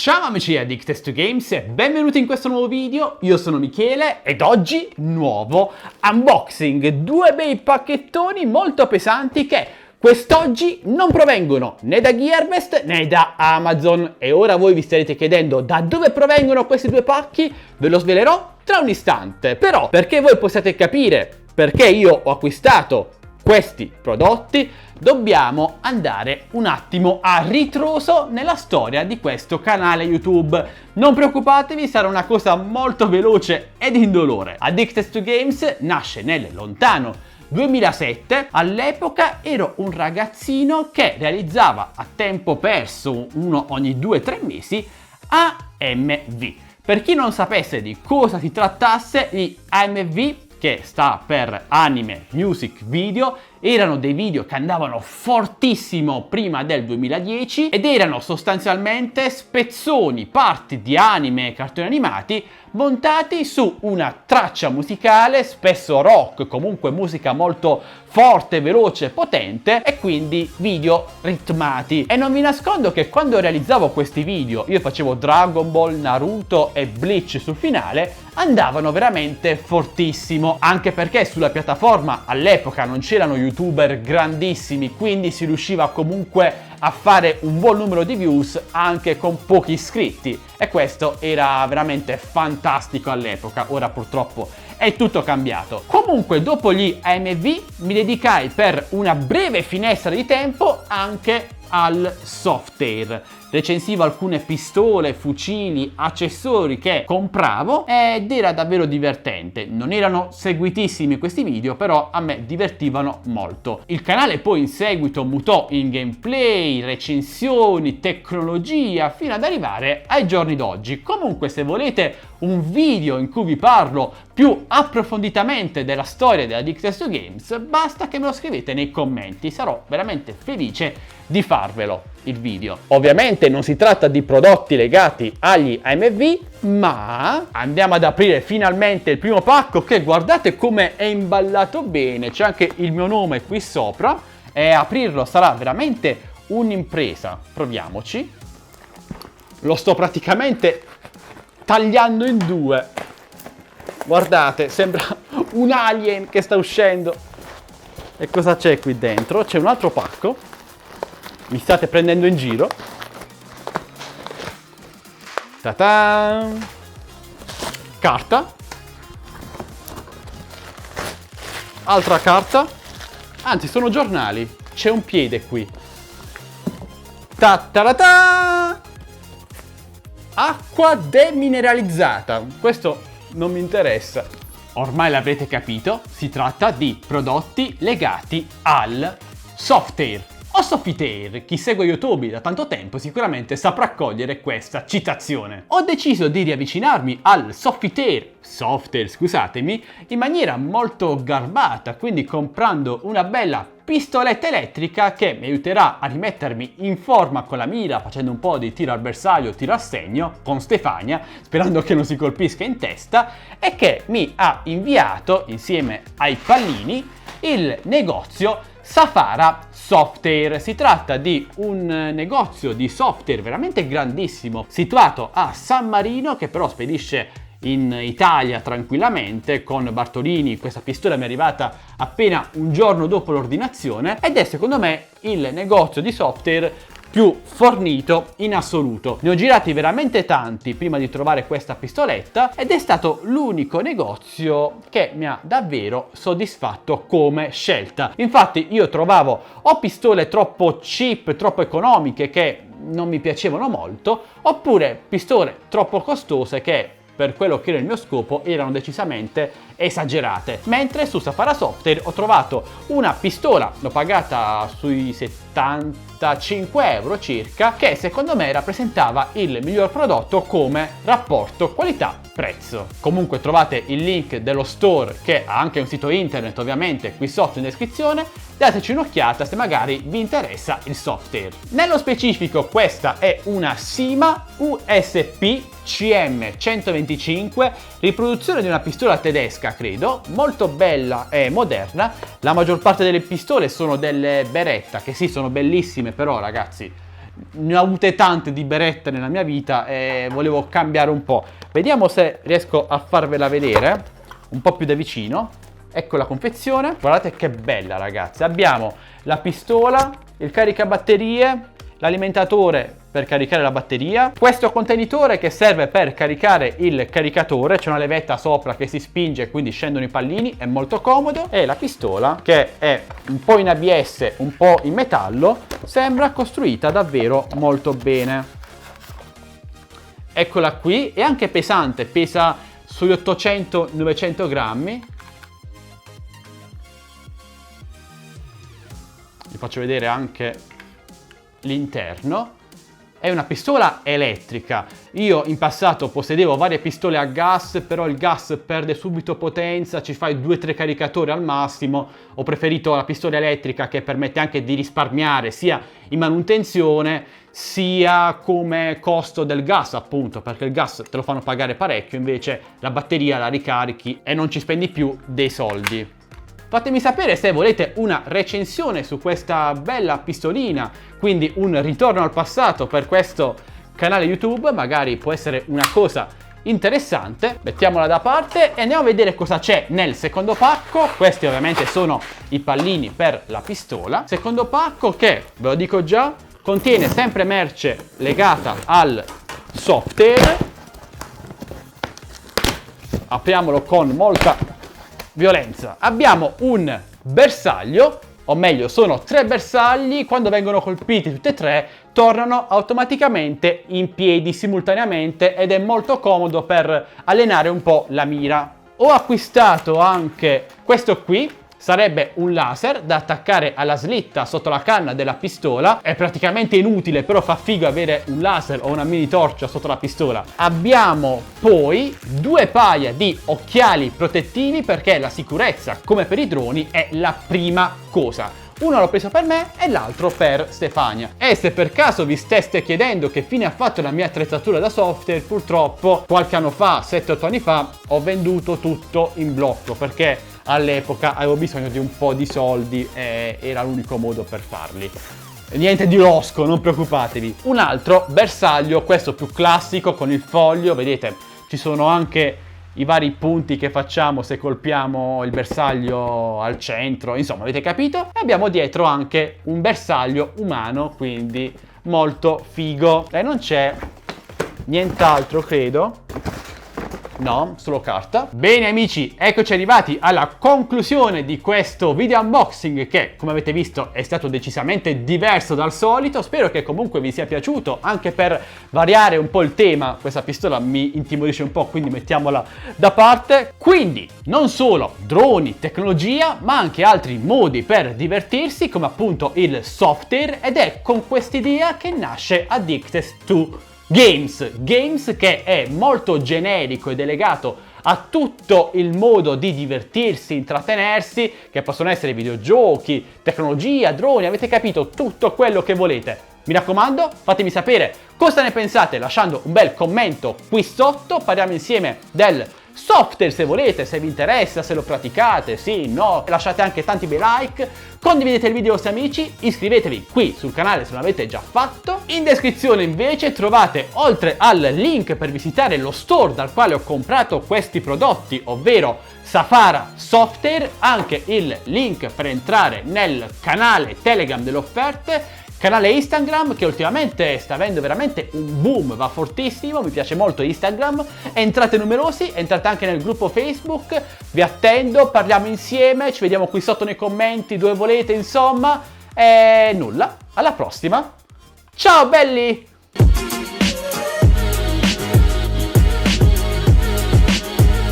Ciao amici di Addicted to Games e benvenuti in questo nuovo video. Io sono Michele ed oggi nuovo unboxing, due bei pacchettoni molto pesanti che quest'oggi non provengono né da Gearbest né da Amazon. E ora voi vi starete chiedendo da dove provengono questi due pacchi? Ve lo svelerò tra un istante. Però perché voi possiate capire perché io ho acquistato questi prodotti, dobbiamo andare un attimo a ritroso nella storia di questo canale YouTube. Non preoccupatevi, sarà una cosa molto veloce ed indolore. Addicted to Games nasce nel lontano 2007. All'epoca ero un ragazzino che realizzava a tempo perso, uno ogni 2-3 mesi, AMV. Per chi non sapesse di cosa si trattasse, gli AMV, che sta per Anime Music Video, erano dei video che andavano fortissimo prima del 2010 ed erano sostanzialmente spezzoni, parti di anime e cartoni animati montati su una traccia musicale, spesso rock, comunque musica molto forte, veloce, potente, e quindi video ritmati. E non vi nascondo che quando realizzavo questi video, io facevo Dragon Ball, Naruto e Bleach sul finale, andavano veramente fortissimo, anche perché sulla piattaforma all'epoca non c'erano youtuber grandissimi, quindi si riusciva comunque a fare un buon numero di views anche con pochi iscritti, e questo era veramente fantastico all'epoca. Ora purtroppo è tutto cambiato. Comunque dopo gli AMV mi dedicai per una breve finestra di tempo anche al Softair. Recensivo alcune pistole, fucili, accessori che compravo ed era davvero divertente. Non erano seguitissimi questi video, però a me divertivano molto. Il canale poi in seguito mutò in gameplay, recensioni, tecnologia, fino ad arrivare ai giorni d'oggi. Comunque, se volete un video in cui vi parlo più approfonditamente della storia della Addicted to Games, basta che me lo scrivete nei commenti, sarò veramente felice di farvelo il video. Ovviamente non si tratta di prodotti legati agli AMV, ma andiamo ad aprire finalmente il primo pacco, che guardate come è imballato bene, c'è anche il mio nome qui sopra, e aprirlo sarà veramente un'impresa. Proviamoci. Lo sto praticamente tagliando in due, guardate, sembra un alien che sta uscendo. E cosa c'è qui dentro? C'è un altro pacco. Mi state prendendo in giro? Ta-ta! Carta. Altra carta. Anzi, sono giornali. C'è un piede qui. Ta-ta-ta-ta! Acqua demineralizzata. Questo non mi interessa. Ormai l'avrete capito, si tratta di prodotti legati al Softair o Sofitair. Chi segue YouTube da tanto tempo sicuramente saprà cogliere questa citazione. Ho deciso di riavvicinarmi al Softair, scusatemi, in maniera molto garbata, quindi comprando una bella pistoletta elettrica che mi aiuterà a rimettermi in forma con la mira, facendo un po' di tiro al bersaglio, tiro al segno con Stefania, sperando che non si colpisca in testa, e che mi ha inviato insieme ai pallini il negozio Safara Softair. Si tratta di un negozio di software veramente grandissimo, situato a San Marino, che però spedisce in Italia tranquillamente con Bartolini. Questa pistola mi è arrivata appena un giorno dopo l'ordinazione ed è secondo me il negozio di software più fornito in assoluto. Ne ho girati veramente tanti prima di trovare questa pistoletta ed è stato l'unico negozio che mi ha davvero soddisfatto come scelta. Infatti io trovavo o pistole troppo cheap, troppo economiche che non mi piacevano molto, oppure pistole troppo costose che per quello che era il mio scopo erano decisamente esagerate. Mentre su Safara Softair ho trovato una pistola, l'ho pagata sui 75 euro circa, che secondo me rappresentava il miglior prodotto come rapporto qualità-prezzo. Comunque trovate il link dello store, che ha anche un sito internet ovviamente, qui sotto in descrizione. Dateci un'occhiata se magari vi interessa il Softair. Nello specifico questa è una Sima USP CM125, riproduzione di una pistola tedesca credo, molto bella e moderna. La maggior parte delle pistole sono delle Beretta, che sì, sono bellissime, però ragazzi ne ho avute tante di berrette nella mia vita e volevo cambiare un po'. Vediamo se riesco a farvela vedere un po' più da vicino. Ecco la confezione, guardate che bella ragazzi. Abbiamo la pistola, il caricabatterie, l'alimentatore per caricare la batteria, questo contenitore che serve per caricare il caricatore, c'è una levetta sopra che si spinge, quindi scendono i pallini, è molto comodo, e la pistola che è un po' in ABS, un po' in metallo, sembra costruita davvero molto bene. Eccola qui, è anche pesante, pesa sugli 800-900 grammi. Vi faccio vedere anche l'interno. È una pistola elettrica. Io in passato possedevo varie pistole a gas, però il gas perde subito potenza, ci fai 2-3 caricatori al massimo. Ho preferito la pistola elettrica che permette anche di risparmiare sia in manutenzione sia come costo del gas, appunto, perché il gas te lo fanno pagare parecchio, invece la batteria la ricarichi e non ci spendi più dei soldi. Fatemi sapere se volete una recensione su questa bella pistolina, quindi un ritorno al passato per questo canale YouTube, magari può essere una cosa interessante. Mettiamola da parte e andiamo a vedere cosa c'è nel secondo pacco. Questi ovviamente sono i pallini per la pistola. Secondo pacco che, ve lo dico già, contiene sempre merce legata al software. Apriamolo con molta violenza. Abbiamo un bersaglio, o meglio sono 3 bersagli, quando vengono colpiti tutti e 3 tornano automaticamente in piedi simultaneamente ed è molto comodo per allenare un po' la mira. Ho acquistato anche questo qui, sarebbe un laser da attaccare alla slitta sotto la canna della pistola. È praticamente inutile, però fa figo avere un laser o una mini torcia sotto la pistola. Abbiamo poi 2 paia di occhiali protettivi perché la sicurezza, come per i droni, è la prima cosa. Uno l'ho preso per me e l'altro per Stefania. E se per caso vi steste chiedendo che fine ha fatto la mia attrezzatura da software, purtroppo qualche anno fa, 7-8 anni fa, ho venduto tutto in blocco perché all'epoca avevo bisogno di un po' di soldi e era l'unico modo per farli. Niente di losco, non preoccupatevi. Un altro bersaglio, questo più classico con il foglio, vedete, ci sono anche i vari punti che facciamo se colpiamo il bersaglio al centro, insomma avete capito? E abbiamo dietro anche un bersaglio umano, quindi molto figo. E non c'è nient'altro, credo. No, solo carta. Bene amici, eccoci arrivati alla conclusione di questo video unboxing che, come avete visto, è stato decisamente diverso dal solito. Spero che comunque vi sia piaciuto, anche per variare un po' il tema. Questa pistola mi intimorisce un po', quindi mettiamola da parte. Quindi, non solo droni, tecnologia, ma anche altri modi per divertirsi, come appunto il software, ed è con quest'idea che nasce Addicted to Games, che è molto generico ed è legato a tutto il modo di divertirsi, intrattenersi, che possono essere videogiochi, tecnologia, droni, avete capito, tutto quello che volete. Mi raccomando, fatemi sapere cosa ne pensate lasciando un bel commento qui sotto, parliamo insieme del software se volete, se vi interessa, se lo praticate, sì, no, lasciate anche tanti bei like, condividete il video ai vostri amici, iscrivetevi qui sul canale se non l'avete già fatto. In descrizione invece trovate, oltre al link per visitare lo store dal quale ho comprato questi prodotti, ovvero Safara Software, anche il link per entrare nel canale Telegram delle offerte, canale Instagram che ultimamente sta avendo veramente un boom, va fortissimo, mi piace molto Instagram, entrate numerosi, entrate anche nel gruppo Facebook, vi attendo, parliamo insieme, ci vediamo qui sotto nei commenti dove volete, insomma, e nulla, alla prossima, ciao belli!